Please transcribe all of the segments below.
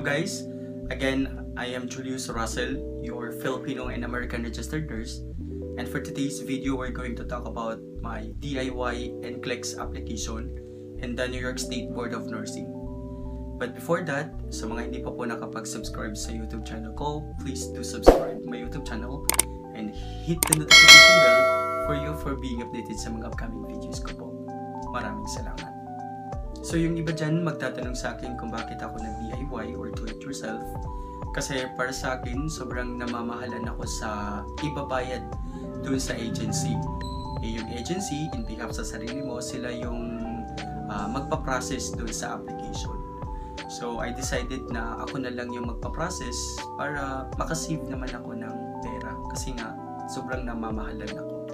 guys, again, I am Julius Russell, your Filipino and American registered nurse. And for today's video, we're going to talk about my DIY NCLEX application in the New York State Board of Nursing. But before that, sa mga hindi pa po nakapag-subscribe sa YouTube channel ko, please do subscribe my YouTube channel and hit the notification bell for being updated sa mga upcoming videos ko po. Maraming salamat. So yung iba dyan magtatanong sa akin kung bakit ako nag-DIY or do it yourself. Kasi para sa akin, sobrang namamahalan ako sa ibabayad dun sa agency. Yung agency, in behalf sa sarili mo, sila yung magpa-process dun sa application. So I decided na ako na lang yung magpa-process para makasave naman ako ng pera. Kasi nga, sobrang namamahalan ako.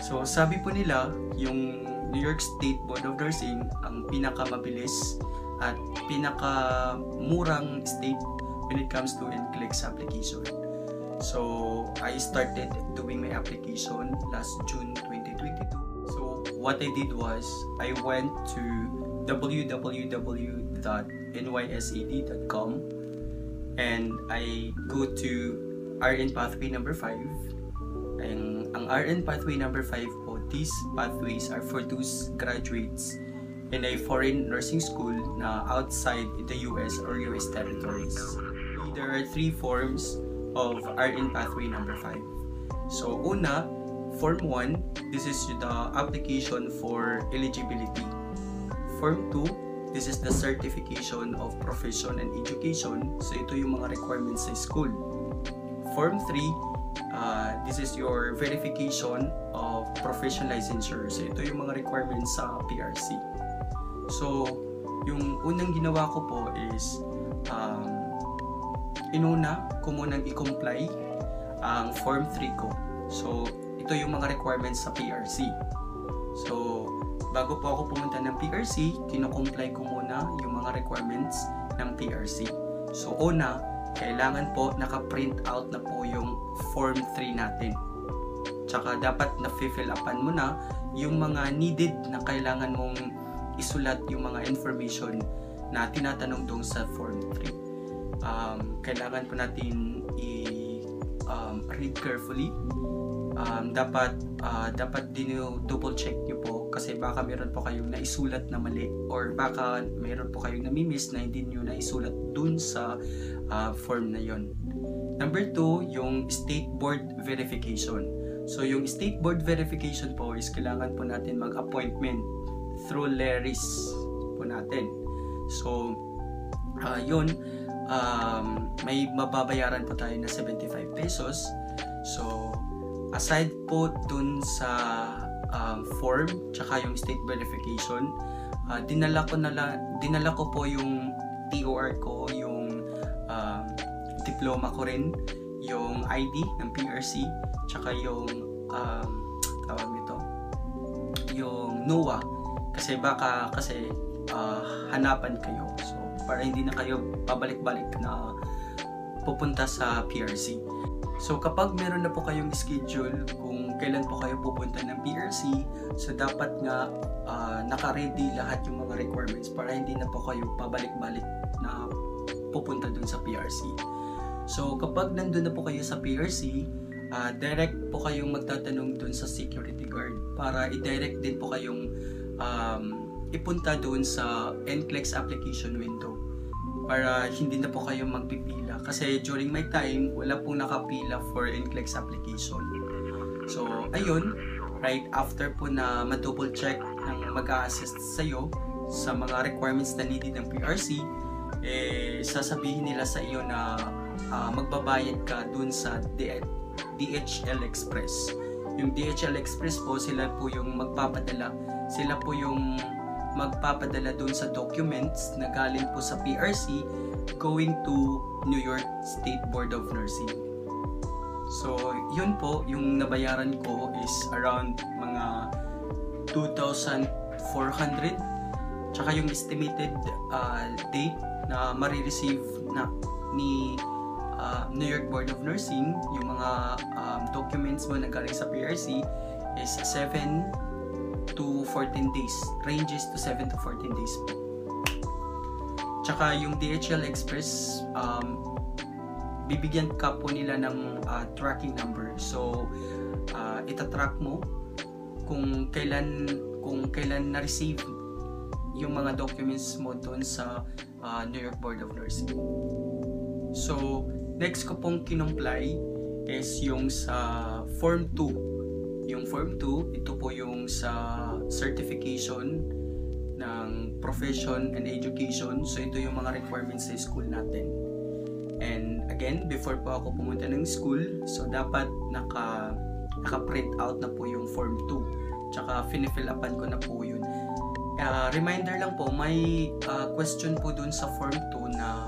So sabi po nila, yung New York State Board of Nursing ang pinakamabilis at pinakamurang state when it comes to NCLEX application. So I started doing my application last June 2022. So what I did was I went to www.nysad.com and I go to RN pathway number 5. Ang RN pathway number 5 po, these pathways are for those graduates in a foreign nursing school na outside the US or US territories. There are 3 forms of RN pathway number 5. So una, form 1, this is the application for eligibility. Form 2, this is the certification of profession and education. So ito yung mga requirements sa school. Form 3, this is your verification of professional licensure. So ito yung mga requirements sa PRC. So yung unang ginawa ko po is inuna ko munang i-comply ang form 3 ko. So ito yung mga requirements sa PRC. So bago po ako pumunta ng PRC, kino-comply ko muna yung mga requirements ng PRC. So una, kailangan po naka-print out na po yung form 3 natin. Tsaka dapat na-fill upan mo na yung mga needed na kailangan mong isulat yung mga information na tinatanong dong sa form 3. Kailangan po natin i-read carefully. Dapat din double check nyo po kasi baka meron po kayong naisulat na mali or baka meron po kayong namimiss na hindi nyo naisulat dun sa form na yon. Number 2, yung state board verification. So yung state board verification po is kailangan po natin mag-appointment through LERIS po natin. So yun, may mababayaran po tayo na 75 pesos. So aside po dun sa form tsaka yung state verification, dinala ko po yung TOR ko, yung diploma ko rin, yung ID ng PRC, tsaka yung tawag nito, yung NOAA, kasi hanapan kayo, so para hindi na kayo pabalik-balik na pupunta sa PRC. So kapag meron na po kayong schedule kung kailan po kayo pupunta ng PRC, so dapat nga naka-ready lahat yung mga requirements para hindi na po kayo pabalik-balik na pupunta dun sa PRC. So kapag nandun na po kayo sa PRC, direct po kayong magtatanong dun sa security guard para i-direct din po kayong ipunta dun sa NCLEX application window para hindi na po kayo magpipila. Kasi during my time, wala pong nakapila for NCLEX application. So ayun, right after po na ma-double check ng mag-a-assist sa'yo sa mga requirements na needed ng PRC, sasabihin nila sa iyo na magbabayad ka dun sa DHL Express. Yung DHL Express po, sila po yung magpapadala dun sa documents na galing po sa PRC going to New York State Board of Nursing. So yun po, yung nabayaran ko is around mga 2,400. Tsaka yung estimated date na marireceive na ni New York Board of Nursing, yung mga documents mo na galing sa PRC is 7 to 14 days. Ranges to 7 to 14 days po. Tsaka yung DHL Express, bibigyan ka po nila ng tracking number. So, itatrack mo kung kailan na-receive yung mga documents mo doon sa New York Board of Nursing. So, next ko pong kinumply is yung sa Form 2. Yung Form 2, ito po yung sa certification ng profession and education. So, ito yung mga requirements sa school natin. And again, before po ako pumunta ng school, so dapat naka-print out na po yung Form 2. Tsaka finifill upan ko na po yun. Reminder lang po, may question po dun sa Form 2 na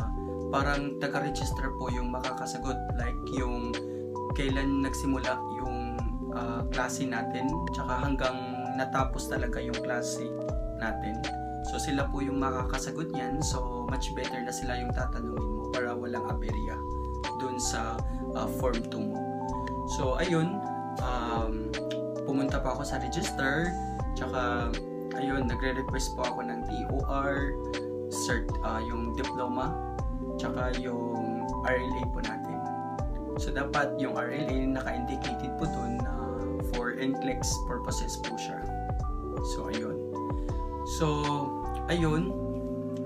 parang taga-register po yung makakasagot. Like yung kailan nagsimula yung klase natin, tsaka hanggang natapos talaga yung klase natin. So sila po yung makakasagot niyan. So much better na sila yung tatanungin mo para walang aberya dun sa Form 2 mo. So ayun, pumunta pa ako sa register, tsaka ayun, nagre-request po ako ng TOR, cert, yung diploma, tsaka yung RLA po natin. So dapat yung RLA naka-indicated po dun na for NCLEX purposes po siya. So ayun. So ayun,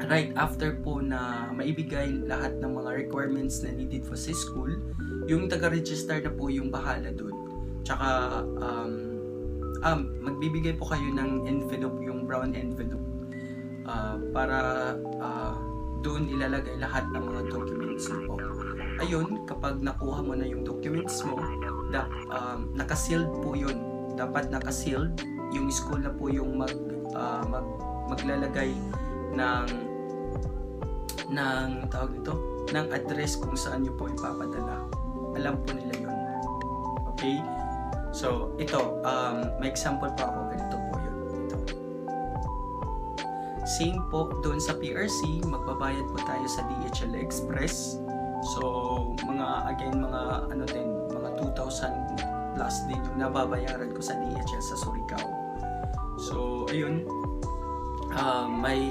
right after po na maibigay lahat ng mga requirements na needed for sa school, yung taga-register na po yung bahala dun. Tsaka magbibigay po kayo ng envelope, yung brown envelope, para doon ilalagay lahat ng mga documents mo po. Ayun, kapag nakuha mo na yung documents mo, naka-sealed po yun. Dapat naka-sealed. Yung school na po yung maglalagay ng tawag ito, ng address kung saan nyo po ipapadala. Alam po nila yun. Okay? So, ito, may example pa ako, ganito po yun. Ito. Same po, doon sa PRC, magbabayad po tayo sa DHL Express. So, mga 2,000 plus din yung nababayaran ko sa DHL sa Surigao. So, ayun, may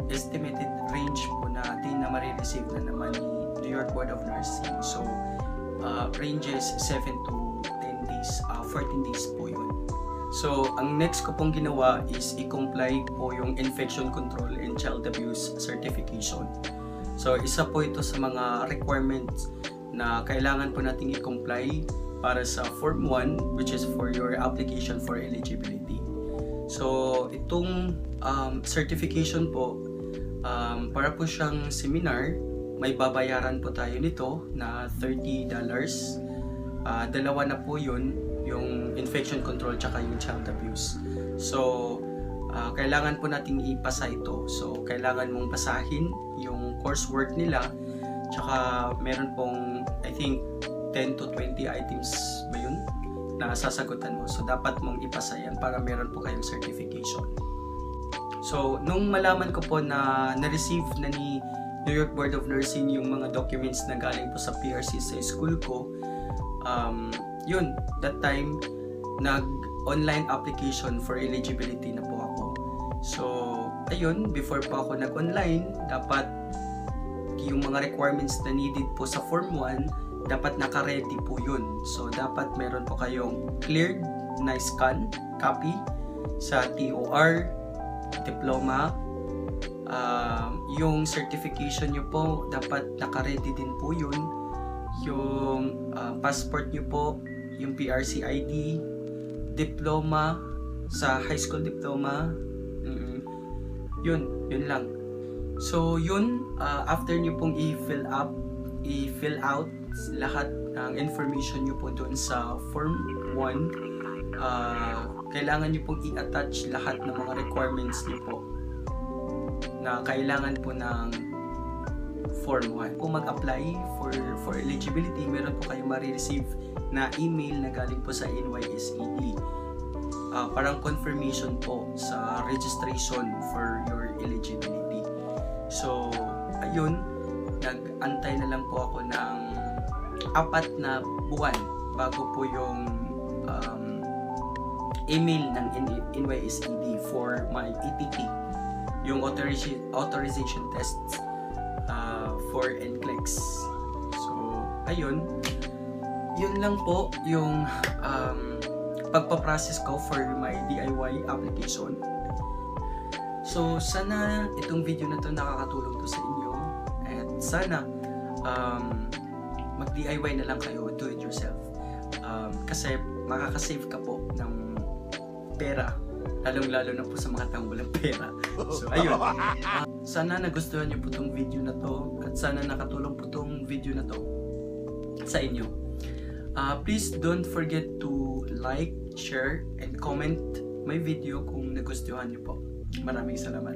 estimated range po natin na marireceive na naman ni New York Board of Nursing. So, ranges 7 to 10 days, 14 days po yun. So, ang next ko pong ginawa is i-comply po yung Infection Control and Child Abuse Certification. So, isa po ito sa mga requirements na kailangan po nating i-comply para sa Form 1, which is for your application for eligibility. So, itong certification po, para po siyang seminar, may babayaran po tayo nito na $30. Dalawa na po yun, yung infection control tsaka yung child abuse. So, kailangan po nating ipasa ito. So, kailangan mong basahin yung coursework nila, tsaka meron pong, I think, 10 to 20 items ba yun na sasagutan mo. So, dapat mong ipasa yan para meron po kayong certification. So, nung malaman ko po na na-receive na ni New York Board of Nursing yung mga documents na galing po sa PRC sa school ko, yun, that time, nag-online application for eligibility na po ako. So, ayun, before po ako nag-online, dapat yung mga requirements na needed po sa Form 1, dapat naka-ready po yun. So, dapat meron po kayong cleared na scan, copy sa TOR, diploma, yung certification nyo po, dapat naka-ready din po yun. Yung passport nyo po, yung PRC ID, diploma, sa high school diploma, yun lang. So, yun, after nyo pong i-fill out lahat ng information nyo po doon sa Form 1, kailangan nyo pong i-attach lahat ng mga requirements nyo po na kailangan po ng Form 1. Kung mag-apply for eligibility, meron po kayong marireceive na email na galing po sa NYSED. Parang confirmation po sa registration for your eligibility. So, ayun, nag-antay na lang po ako ng 4 na buwan bago po yung email ng NYSED for my ETT. yung authorization tests for NCLEX. So, ayun. Yun lang po yung pagpaprocess ko for my DIY application. So, sana itong video na to nakakatulong to sa inyo. At sana mag-DIY na lang kayo, do it yourself. Kasi makakasave ka po ng pera, lalong-lalo na po sa mga taong walang pera. So, ayun. Sana nagustuhan niyo po itong video na to at sana nakatulong po itong video na to sa inyo. Please don't forget to like, share, and comment my video kung nagustuhan niyo po. Maraming salamat.